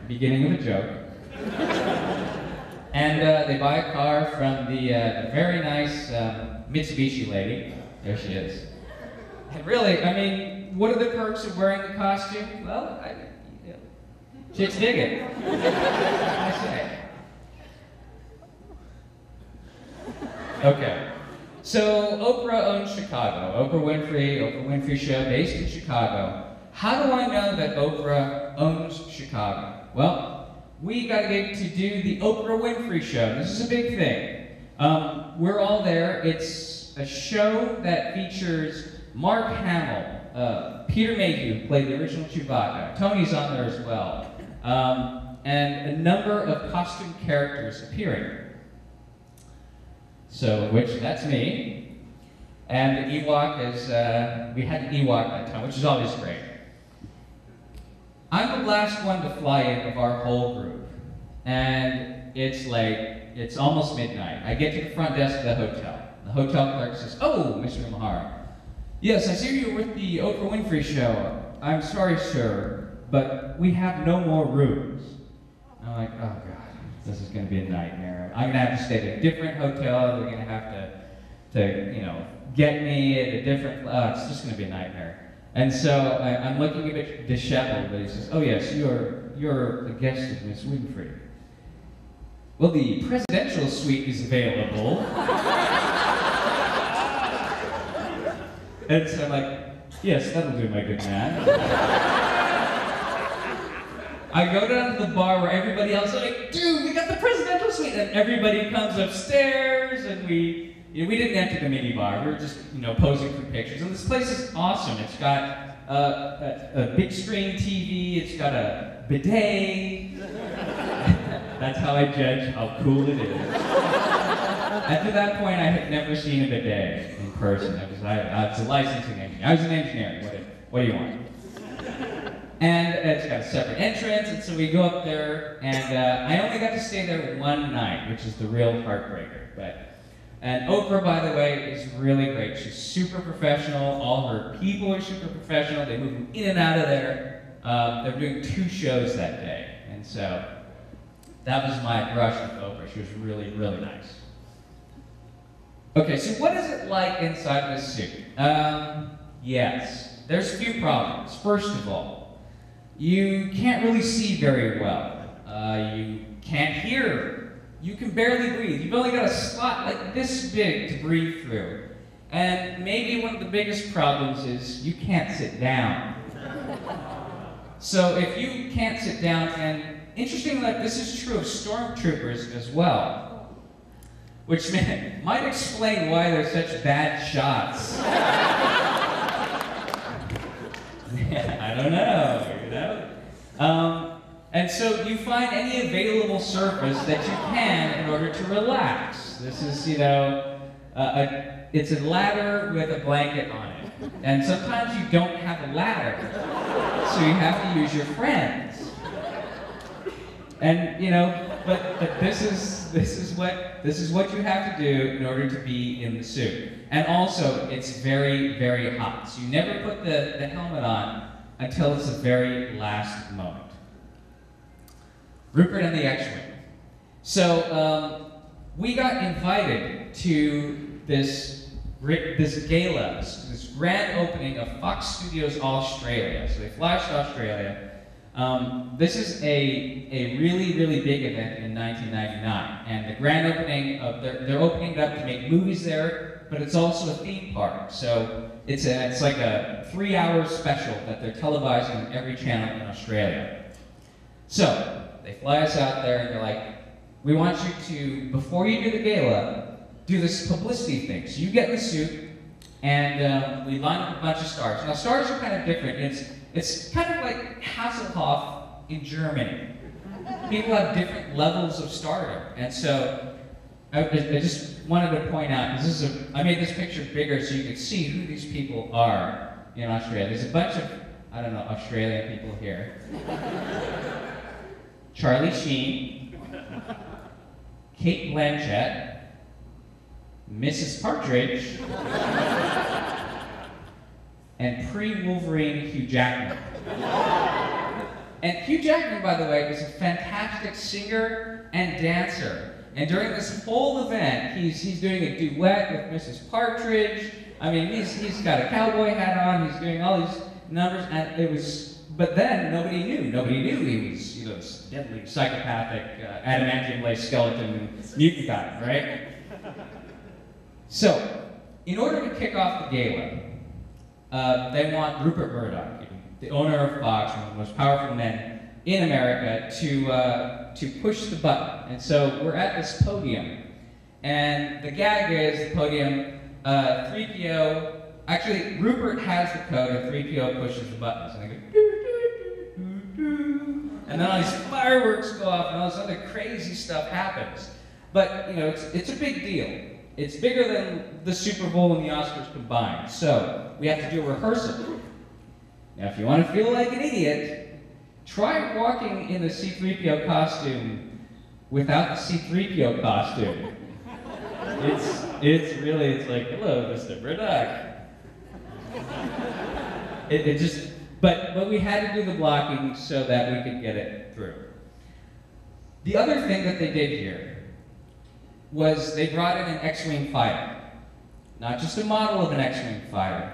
beginning of a joke. And they buy a car from the very nice Mitsubishi lady. There she is. And really, I mean, what are the perks of wearing the costume? Well, chicks dig it. What can I say? Okay. So Oprah owns Chicago. Oprah Winfrey Show, based in Chicago. How do I know that Oprah owns Chicago? Well, we got to get to do the Oprah Winfrey Show. This is a big thing. We're all there. It's a show that features Mark Hamill, Peter Mayhew, who played the original Chewbacca. Tony's on there as well. And a number of costume characters appearing. So, that's me. And the Ewok is, we had an Ewok that time, which is always great. I'm the last one to fly in of our whole group. And it's almost midnight. I get to the front desk of the hotel. The hotel clerk says, "Oh, Mr. Imahara. Yes, I see you're with the Oprah Winfrey Show. I'm sorry, sir, but we have no more rooms." I'm like, oh God, this is going to be a nightmare. I'm going to have to stay at a different hotel. They're going to have to get me at a different, it's just going to be a nightmare. And so I'm looking a bit disheveled, but he says, "Oh yes, you're a guest of Miss Winfrey. Well, the presidential suite is available." And so I'm like, "Yes, that'll do, my good man." I go down to the bar where everybody else is like, "Dude, we got the presidential suite!" And everybody comes upstairs, and we didn't enter the mini bar. We were just, posing for pictures. And this place is awesome. It's got a big screen TV. It's got a bidet. That's how I judge how cool it is. After that point, I had never seen a bidet in person. I was a licensing engineer. I was an engineer. What do you want? And it's got a separate entrance, and so we go up there, and I only got to stay there one night, which is the real heartbreaker. And Oprah, by the way, is really great. She's super professional. All her people are super professional. They move them in and out of there. They were doing 2 shows that day, and so that was my brush with Oprah. She was really, really nice. Okay, so what is it like inside this suit? Yes, there's a few problems. First of all, you can't really see very well. You can't hear. You can barely breathe. You've only got a slot like this big to breathe through. And maybe one of the biggest problems is you can't sit down. So if you can't sit down, and interestingly enough, this is true of stormtroopers as well, which might explain why they're such bad shots. I don't know, and so you find any available surface that you can in order to relax. This is, it's a ladder with a blanket on it. And sometimes you don't have a ladder, so you have to use your friends. And, but this is what you have to do in order to be in the suit. And also, it's very, very hot. So you never put the helmet on until it's the very last moment. Rupert and the X-Wing. So we got invited to this gala, this grand opening of Fox Studios Australia. So they fly to Australia. This is a really, really big event in 1999. And the grand opening of, they're opening it up to make movies there, but it's also a theme park. So it's like a 3-hour special that they're televising on every channel in Australia. So they fly us out there and they're like, "We want you to, before you do the gala, do this publicity thing." So you get in the suit, and we line up a bunch of stars. Now stars are kind of different. It's kind of like Hasselhoff in Germany. People have different levels of stardom, and so I just wanted to point out, I made this picture bigger so you could see who these people are in Australia. There's a bunch of, Australian people here. Charlie Sheen, Kate Blanchett, Mrs. Partridge, and pre-Wolverine Hugh Jackman. And Hugh Jackman, by the way, is a fantastic singer and dancer. And during this whole event, he's doing a duet with Mrs. Partridge. I mean, he's got a cowboy hat on. He's doing all these numbers, and it was. But then nobody knew. Nobody knew he was, this deadly psychopathic adamantium-laced skeleton mutant guy, right? So, in order to kick off the gala, they want Rupert Murdoch, the owner of Fox, one of the most powerful men in America, to push the button. And so we're at this podium, and the gag is the podium, 3PO. Actually, Rupert has the code, and 3PO pushes the buttons, and they go. And then all these fireworks go off, and all this other crazy stuff happens. But it's a big deal. It's bigger than the Super Bowl and the Oscars combined. So we have to do a rehearsal. Now, if you want to feel like an idiot, try walking in the C-3PO costume without the C-3PO costume. It's like, hello, Mr. Murdoch. But we had to do the blocking so that we could get it through. The other thing that they did here was they brought in an X-Wing fighter. Not just a model of an X-Wing fighter.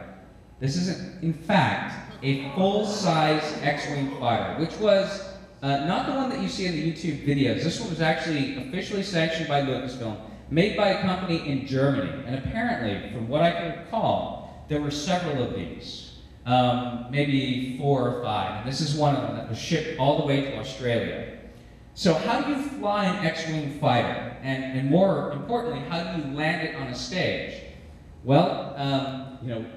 This is, in fact, a full-size X-Wing fighter, which was not the one that you see in the YouTube videos. This one was actually officially sanctioned by Lucasfilm, made by a company in Germany. And apparently, from what I can recall, there were several of these. Maybe 4 or 5, and this is one of them that was shipped all the way to Australia. So how do you fly an X-Wing fighter? And more importantly, how do you land it on a stage? Well,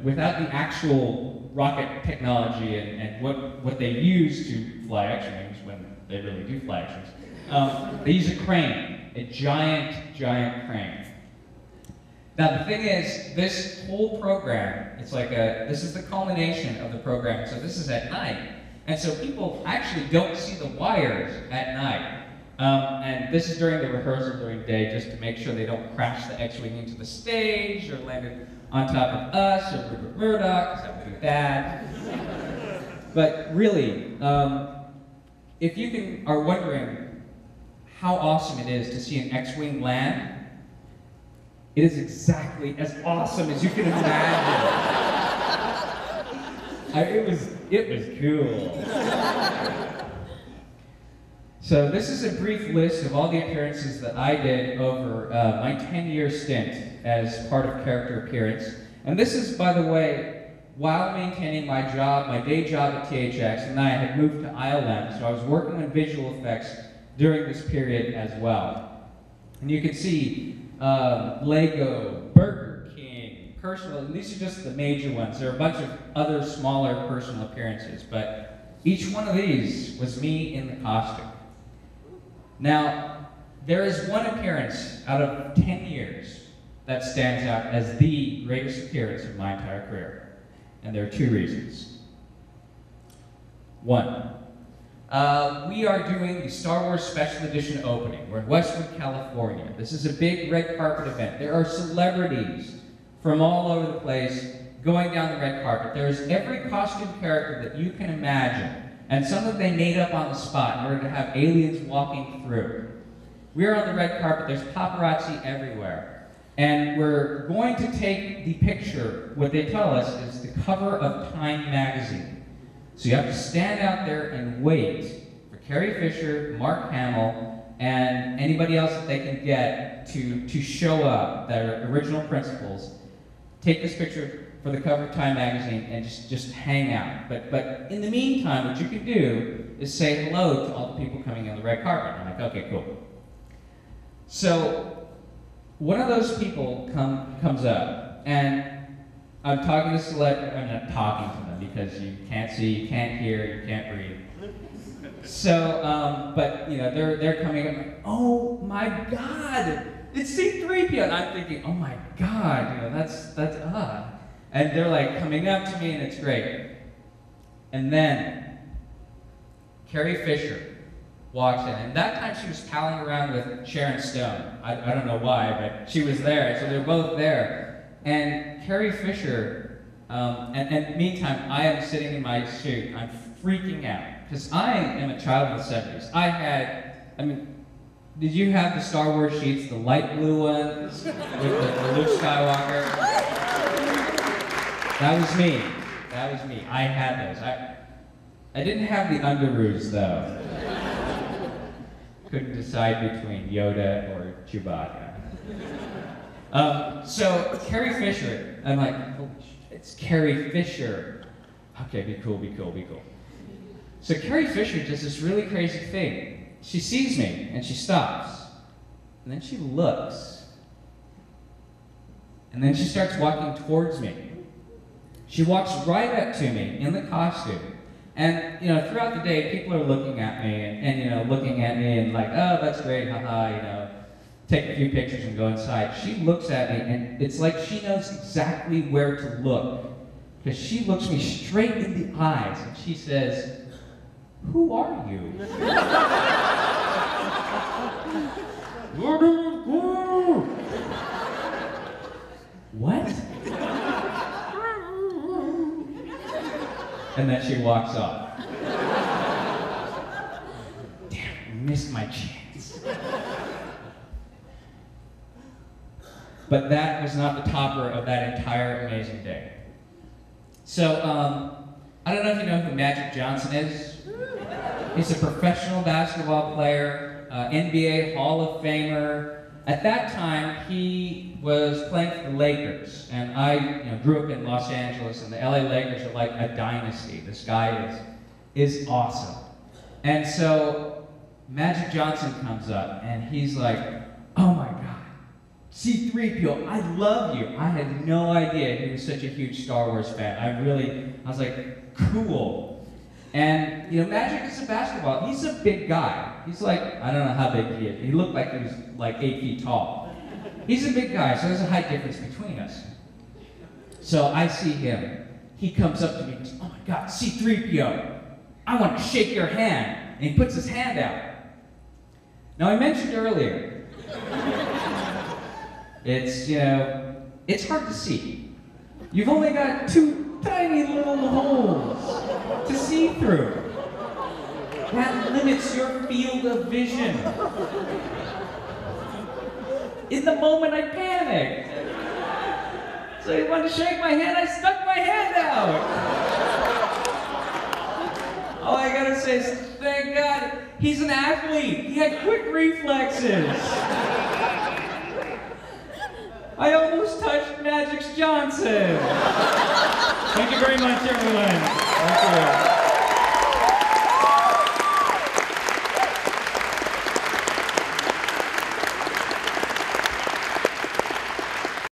without the actual rocket technology and what they use to fly X-Wings, when they really do fly X-Wings, they use a crane, a giant crane. Now the thing is, this whole program, this is the culmination of the program, so this is at night. And so people actually don't see the wires at night. And this is during the rehearsal during the day, just to make sure they don't crash the X-Wing into the stage, or land it on top of us, or Rupert Murdoch, because that would be bad. But really, if you are wondering how awesome it is to see an X-Wing land, it is exactly as awesome as you can imagine. It was cool. So this is a brief list of all the appearances that I did over my 10-year stint as part of Character Appearance. And this is, by the way, while maintaining my day job at THX, and I had moved to ILM, so I was working on visual effects during this period as well. And you can see Lego, Burger King, personal, and these are just the major ones. There are a bunch of other smaller personal appearances, but each one of these was me in the costume. Now, there is one appearance out of 10 years that stands out as the greatest appearance of my entire career, and there are 2 reasons. 1, we are doing the Star Wars Special Edition opening. We're in Westwood, California. This is a big red carpet event. There are celebrities from all over the place going down the red carpet. There's every costume character that you can imagine, and some that they made up on the spot in order to have aliens walking through. We're on the red carpet. There's paparazzi everywhere. And we're going to take the picture, what they tell us is the cover of Time magazine. So you have to stand out there and wait for Carrie Fisher, Mark Hamill, and anybody else that they can get to show up, their original principals, take this picture for the cover of Time magazine and just hang out. But in the meantime, what you can do is say hello to all the people coming on the red carpet. I'm like, okay, cool. So one of those people comes up, and I'm talking to I'm not talking to them because you can't see, you can't hear, you can't read. So, but they're coming up, like, oh my God, it's C-3PO, and I'm thinking, oh my God, that's and they're like coming up to me, and it's great. And then Carrie Fisher walks in, and that time she was palling around with Sharon Stone. I don't know why, but she was there, so they're both there. And Carrie Fisher, and meantime, I am sitting in my suit. I'm freaking out. because I am a child of the 70s. Did you have the Star Wars sheets, the light blue ones with the Luke Skywalker? That was me. That was me. I had those. I didn't have the underoos though. Couldn't decide between Yoda or Chewbacca. So Carrie Fisher, I'm like, oh, it's Carrie Fisher. Okay, be cool, be cool, be cool. So Carrie Fisher does this really crazy thing. She sees me and she stops, and then she looks, and then she starts walking towards me. She walks right up to me in the costume, and throughout the day, people are looking at me and looking at me and like, oh, that's great, haha, take a few pictures and go inside. She looks at me, and it's like she knows exactly where to look, because she looks me straight in the eyes, and she says, "Who are you?" What? And then she walks off. Damn, I missed my chance. But that was not the topper of that entire amazing day. So, I don't know if you know who Magic Johnson is. He's a professional basketball player, NBA Hall of Famer. At that time, he was playing for the Lakers, and I grew up in Los Angeles, and the LA Lakers are like a dynasty. This guy is awesome. And so Magic Johnson comes up, and he's like, "Oh my God, C-3PO, I love you." I had no idea he was such a huge Star Wars fan. I was like, cool. And, Magic is a basketball. He's a big guy. He's like, I don't know how big he is. He looked like he was like 8 feet tall. He's a big guy, so there's a height difference between us. So I see him. He comes up to me and goes, "Oh my God, C-3PO, I want to shake your hand." And he puts his hand out. Now, I mentioned earlier, it's hard to see. You've only got 2 tiny little holes to see through. That limits your field of vision. In the moment, I panicked. So he wanted to shake my hand, I stuck my hand out. All I gotta say is, thank God, he's an athlete. He had quick reflexes. I almost touched Magic Johnson. Thank you very much, everyone. Thank you.